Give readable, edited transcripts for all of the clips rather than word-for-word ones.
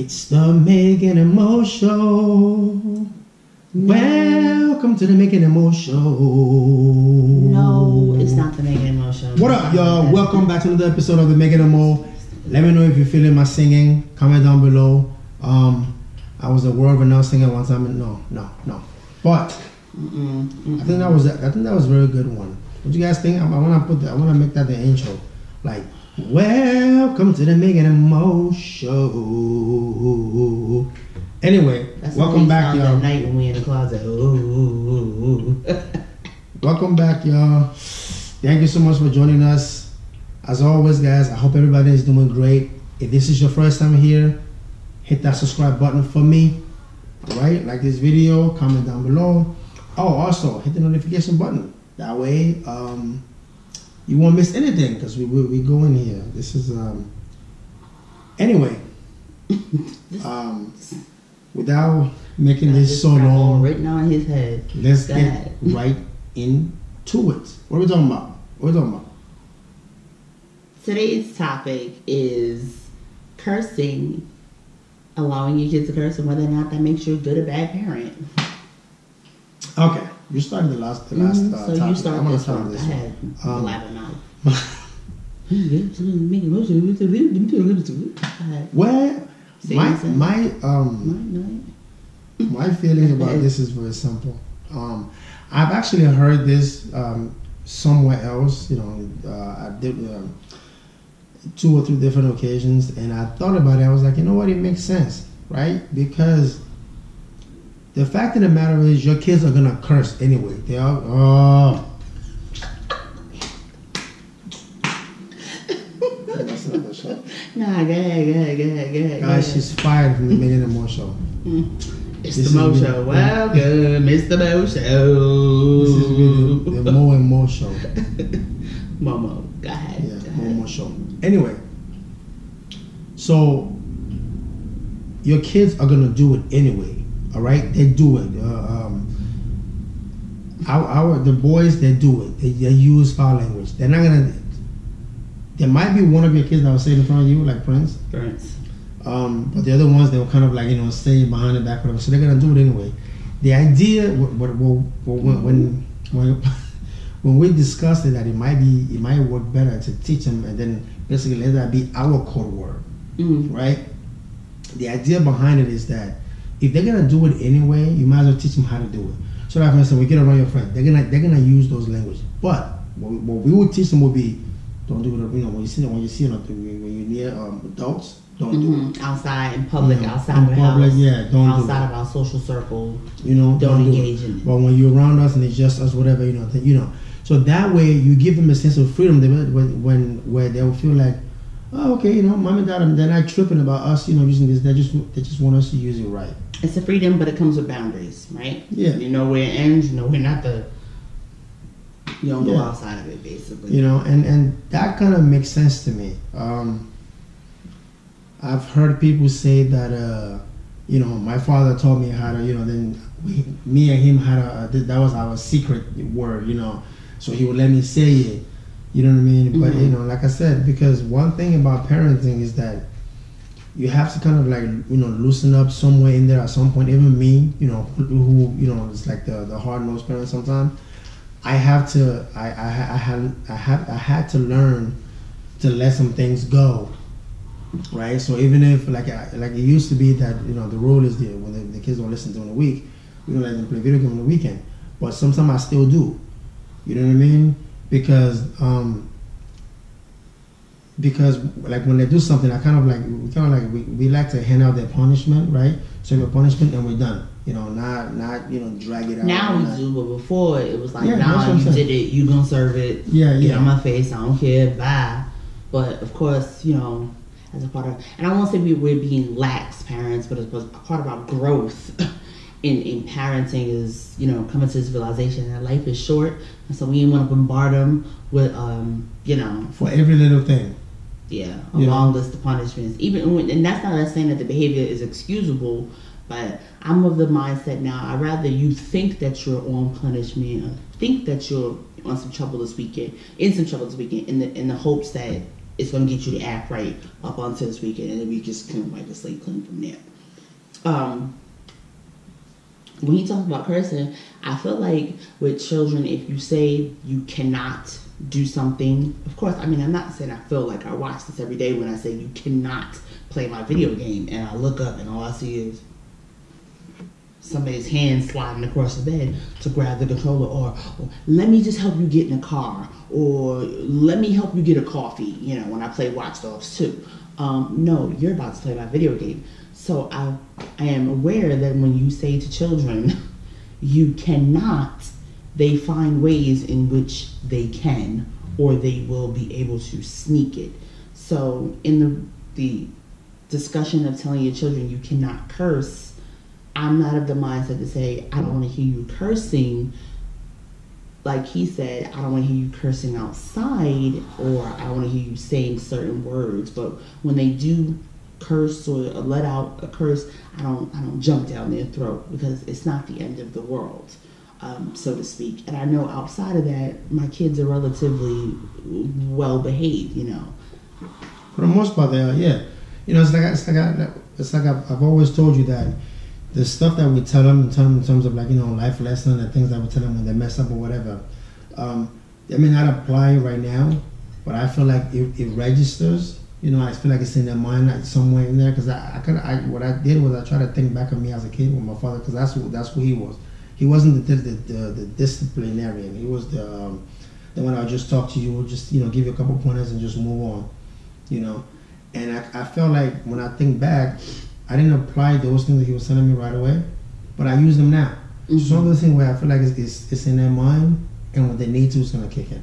It's the Meaghan and Mo Show. Welcome to the Meaghan and Mo Show. No, it's not the Meaghan and Mo Show. What up, y'all? Welcome back to another episode of the Meaghan and Mo. Let me know if you're feeling my singing. Comment down below. I was a world-renowned singer one time. No. But I think that was a very good one. What do you guys think? I want to make that the intro. Like, welcome to the Meaghan and Mo Show. Anyway, That's welcome back, y'all. That night when we in the closet. Welcome back, y'all. Thank you so much for joining us. As always, guys, I hope everybody is doing great. If this is your first time here, hit that subscribe button for me. Alright, like this video, comment down below. Oh, also hit the notification button. That way, you won't miss anything because we go in here. This is anyway. Without making this so long, written on his head. Let's get right into it. What are we talking about? Today's topic is cursing, allowing your kids to curse, and whether or not that makes you a good or bad parent. Okay, you started the last so topic. you start this one. Go ahead. Well, my feeling about this is very simple. I've actually heard this somewhere else. I did 2 or 3 different occasions, and I thought about it. I was like, you know what? It makes sense, right? Because the fact of the matter is, your kids are gonna curse anyway. They are. Oh. That's another show. Nah, go ahead. Guys, she's fired from the Meaghan and Mo Show. It's the Mo Show. Welcome, it's the Mo Show. This is the Mo and Mo Show. Momo, go ahead. Yeah, Mo Show. Anyway, so your kids are gonna do it anyway. All right, they do it. The boys, they do it. They use foul language. They're not gonna. There might be one of your kids that will say it in front of you, like Prince. But the other ones, they will kind of like, stay behind the back, whatever. So they're gonna do it anyway. The idea, when we discussed it, that it might work better to teach them, and then basically let that be our code word, right? The idea behind it is that if they're gonna do it anyway, you might as well teach them how to do it. So like for instance, when you get around your friend, they're gonna use those language. But what we would teach them would be, don't do it. When you see when you're near adults, don't do it outside in public, outside of the house. Yeah, don't do it outside of our social circle. Don't engage in it. But when you're around us and it's just us, whatever, So that way you give them a sense of freedom. Where they will feel like, oh, okay, mom and dad, they're not tripping about us, using this. They just want us to use it right. It's a freedom, but it comes with boundaries, right? Yeah. You know where it ends. You know where not the. You don't go outside of it, basically. And that kind of makes sense to me. I've heard people say that, my father taught me how to, then me and him had that was our secret word, so he would let me say it, you know what I mean? But, like I said, because one thing about parenting is that you have to kind of like, loosen up somewhere in there at some point. Even me, who, it's like the hard-nosed parent sometimes. I had to learn to let some things go, right? So even if like it used to be that the rule is there when the kids don't listen during the week, we don't let them play video game on the weekend. But sometimes I still do, you know what I mean? Because like when they do something, we like to hand out their punishment, right? So your punishment and we're done. Not drag it out. Now we do, but before it was like, you did it, you gonna serve it. Get on my face, I don't care, bye. But of course, as a part of, and I won't say we're being lax parents, but it's a part of our growth in parenting is, coming to this realization that life is short, and so we didn't want to bombard them with, for every little thing. Yeah, a long list of punishments. And that's not us saying that the behavior is excusable, but I'm of the mindset now, I'd rather you think that you're on punishment, or think that you're in some trouble this weekend, in the hopes that it's going to get you to act right up until this weekend, and then we just kind of wipe the slate clean from there. When you talk about cursing, I feel like with children, if you say you cannot do something, of course, I mean, I'm not saying I feel like I watch this every day when I say you cannot play my video game, and I look up and all I see is somebody's hand sliding across the bed to grab the controller, or let me just help you get in a car, or let me help you get a coffee, when I play Watch Dogs 2. No, you're about to play my video game. So I am aware that when you say to children, you cannot, they find ways in which they can, or they will be able to sneak it. So in the discussion of telling your children you cannot curse, I'm not of the mindset to say, I don't want to hear you cursing. Like he said, I don't want to hear you cursing outside, or I don't want to hear you saying certain words. But when they do curse or let out a curse, I don't jump down their throat, because it's not the end of the world, so to speak. And I know outside of that, my kids are relatively well behaved, For the most part, they are. Yeah, it's like I've always told you that the stuff that we tell them in terms of life lessons and things that we tell them when they mess up or whatever, they may not apply right now, but I feel like it registers. I feel like it's in their mind, like somewhere in there. Because what I did was I tried to think back of me as a kid with my father, because that's who he was. He wasn't the disciplinarian. He was the one I would just talk to you, just give you a couple pointers and just move on, And I felt like when I think back, I didn't apply those things that he was telling me right away, but I use them now. Mm-hmm. So some of the things where I feel like it's in their mind, and when they need to, it's gonna kick in.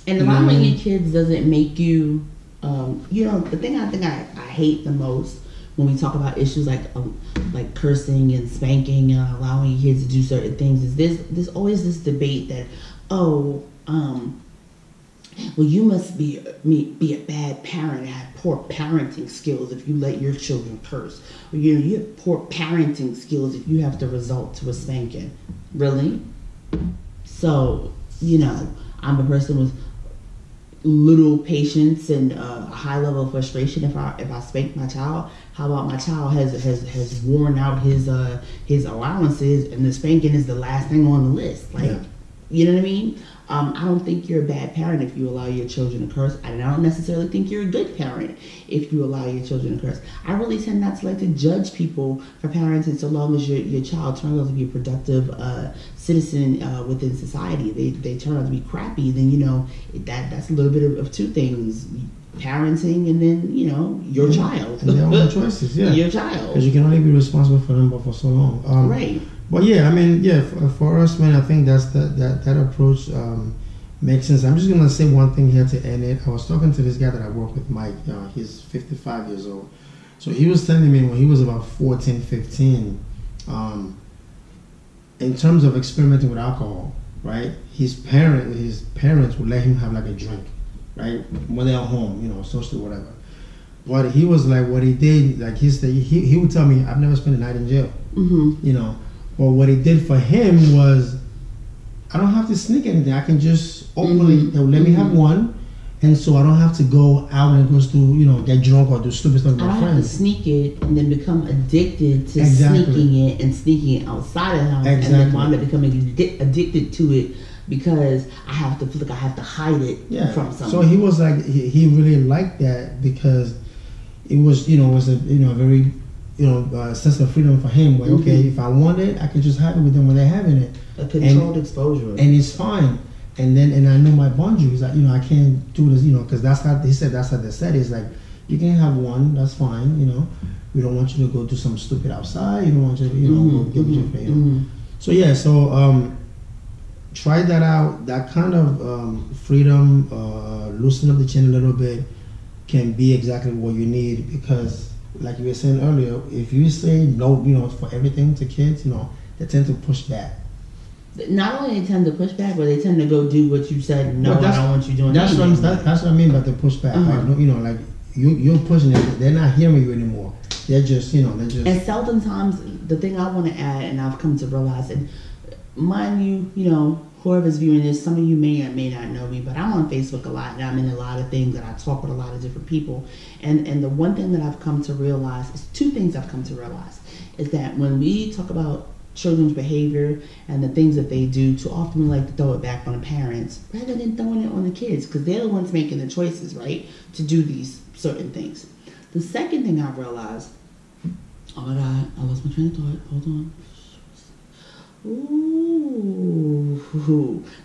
And allowing your kids doesn't make you. The thing I think I hate the most when we talk about issues like cursing and spanking and allowing your kids to do certain things is there's always this debate that, well, you must be a bad parent and have poor parenting skills if you let your children curse. Or you have poor parenting skills if you have to resort to a spanking. Really? So, I'm a person with little patience and a high level of frustration. If I spank my child, how about my child has worn out his allowances, and the spanking is the last thing on the list? You know what I mean? I don't think you're a bad parent if you allow your children to curse. And I don't necessarily think you're a good parent if you allow your children to curse. I really tend not to like to judge people for parenting, so long as your child turns out to be a productive citizen within society. They turn out to be crappy, then that's a little bit of two things: parenting, and then your child and their own choices. Yeah, your child, because you can only be responsible for them for so long. Right. But for us, man, I think that approach makes sense. I'm just gonna say one thing here to end it. I was talking to this guy that I work with, Mike. He's 55 years old. So he was telling me when he was about 14, 15, in terms of experimenting with alcohol, right? His parents would let him have like a drink, right, when they're at home, socially, whatever. But he was like, what he did, like he would tell me, I've never spent a night in jail, But what he did for him was, I don't have to sneak anything. I can just openly, let me have one, and so I don't have to go out and go to, get drunk or do stupid stuff with my friends. I don't have to sneak it and then become addicted to sneaking it and sneaking it outside of the house, and then wind up becoming addicted to it because I have to feel like I have to hide it from someone. So he was like, he really liked that because it was, a very sense of freedom for him. Where if I want it, I can just have it with them when they're having it. A controlled exposure, and it's fine. And I know my boundaries. Like I can't do this. Because that's how he said. That's how they said. It's like you can have one. That's fine. We don't want you to go do something stupid outside. You don't want you to go give your friend. So try that out. That kind of freedom, loosen up the chin a little bit, can be exactly what you need. Because like you were saying earlier, if you say no, for everything to kids, they tend to push back. Not only they tend to push back, but they tend to go do what you said. No, I don't want you doing. That's what I mean by the push back. Like you're pushing it. They're not hearing you anymore. They're just. And seldom times, the thing I want to add, and I've come to realize, and mind you, whoever's viewing this, some of you may or may not know me, but I'm on Facebook a lot, and I'm in a lot of things, and I talk with a lot of different people. And the one thing that I've come to realize is two things I've come to realize is that when we talk about children's behavior and the things that they do, too often we like to throw it back on the parents rather than throwing it on the kids, because they're the ones making the choices, right, to do these certain things. The second thing I realized, oh my God, I lost my train of thought. Hold on. Ooh.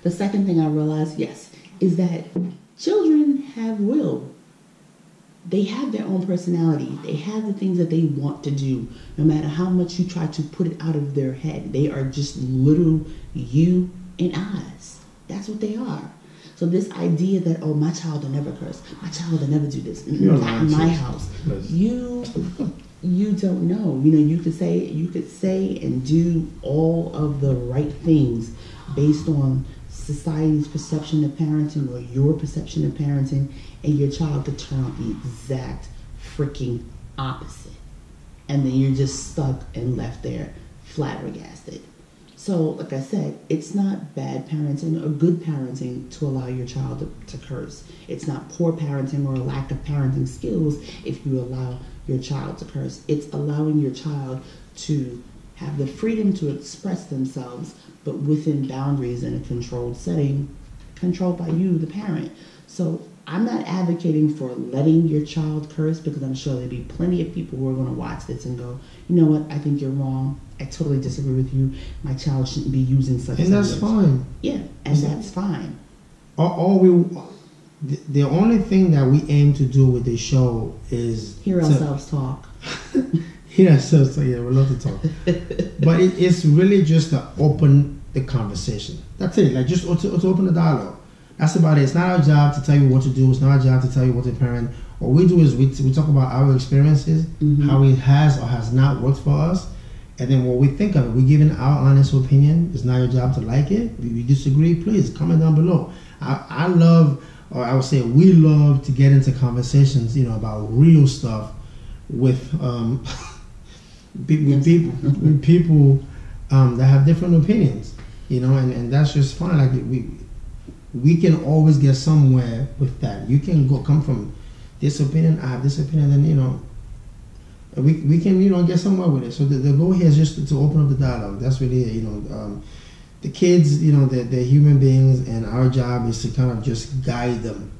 The second thing I realized, yes, is that children have will. They have their own personality. They have the things that they want to do. No matter how much you try to put it out of their head, they are just little you and I's. That's what they are. So this idea that, oh, my child will never curse, my child will never do this, not in my house. You don't know. You know, you could say and do all of the right things based on society's perception of parenting or your perception of parenting, and your child could turn out the exact freaking opposite. And then you're just stuck and left there flabbergasted. So, like I said, it's not bad parenting or good parenting to allow your child to curse. It's not poor parenting or a lack of parenting skills if you allow your child to curse. It's allowing your child to have the freedom to express themselves, but within boundaries in a controlled setting, controlled by you, the parent. So I'm not advocating for letting your child curse, because I'm sure there'll be plenty of people who are going to watch this and go, you know what, I think you're wrong. I totally disagree with you. My child shouldn't be using such and that's fine. Yeah, and that's fine. The only thing that we aim to do with this show is hear ourselves talk. Hear ourselves talk. Yeah, we love to talk. But it's really just to open the conversation. That's it. Like, just to open the dialogue. That's about it. It's not our job to tell you what to do. It's not our job to tell you what to parent. What we do is we talk about our experiences, how it has or has not worked for us, and then what we think of it. We're giving our honest opinion. It's not your job to like it. If you disagree, please comment down below. I love, or I would say we love to get into conversations, you know, about real stuff with people that have different opinions, you know, and that's just fine. Like we can always get somewhere with that. You can come from this opinion, I have this opinion, then, you know, we can, you know, get somewhere with it. So the goal here is just to open up the dialogue. That's really it, you know. The kids, you know, they're human beings, and our job is to kind of just guide them,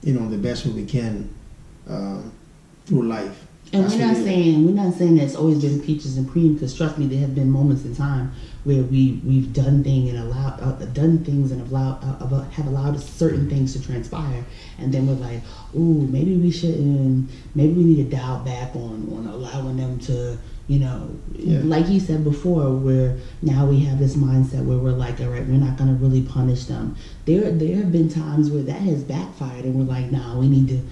you know, the best way we can through life. And we're not saying that it's always been peaches and cream, because trust me, there have been moments in time where we've done things and have allowed certain things to transpire, and then we're like, ooh, maybe we shouldn't. Maybe we need to dial back on allowing them to, you know, like he said before, where now we have this mindset where we're like, all right, we're not going to really punish them. There have been times where that has backfired, and we're like, nah, we need to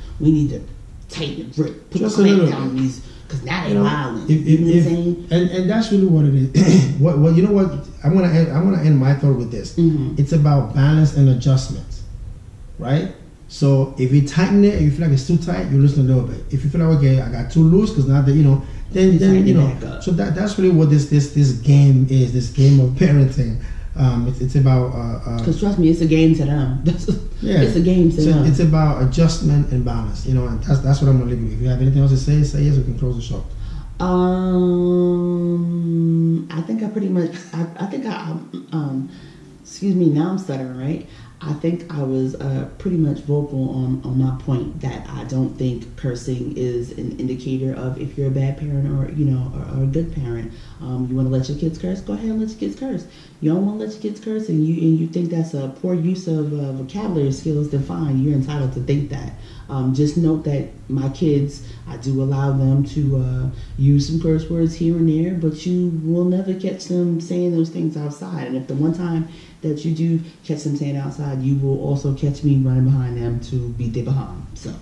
tighten the grip, put the clamp down on these, because now they're violent. You know what I'm saying? And that's really what it is. what you know what? I want to end my thought with this. It's about balance and adjustment, right? So if you tighten it and you feel like it's too tight, you loosen a little bit. If you feel like, okay, I got too loose, because now that, you know, then you know. So that's really what this game is. This game of parenting. It's about because trust me, it's a game to them. It's a game to them. It's about adjustment and balance, you know, and that's what I'm gonna leave you with. If you have anything else to say yes. We can close the show. I think I pretty much. Excuse me. Now I'm stuttering, right? I think I was pretty much vocal on my point that I don't think cursing is an indicator of if you're a bad parent or, you know, or a good parent. You want to let your kids curse? Go ahead and let your kids curse. You don't want to let your kids curse, and you think that's a poor use of vocabulary skills, then fine, you're entitled to think that. Just note that my kids, I do allow them to use some curse words here and there, but you will never catch them saying those things outside. And if the one time that you do catch them saying outside, you will also catch me running behind them to beat their behind. So,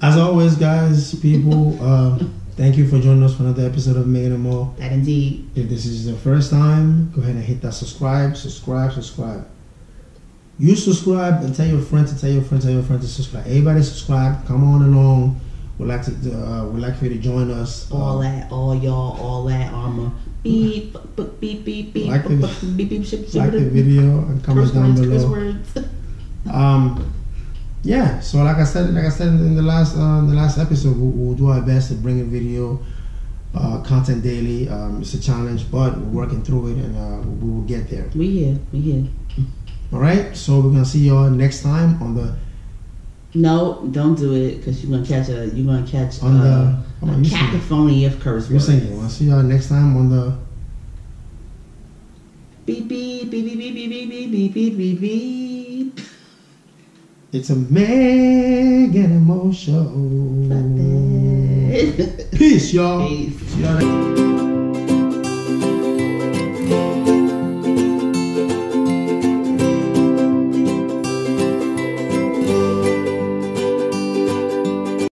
as always, guys, people, thank you for joining us for another episode of Meaghan and Mo. That indeed. If this is your first time, go ahead and hit that subscribe. You subscribe and tell your friend to subscribe. Everybody subscribe. Come on along We'd like for you to join us. All that armor. Beep, beep, beep, beep, like the beep, beep, ship, like the video and comment down below. Yeah. So like I said in the last episode, we'll do our best to bring a video content daily. It's a challenge, but we're working through it, and we will get there. We here. All right. So we're gonna see y'all next time on the. No, don't do it because you're gonna catch a cacophony of curse words. You're saying we'll see y'all next time on the beep beep beep beep beep beep beep beep beep beep. It's a Meaghan and Mo show. Peace, y'all. Peace. See y'all next.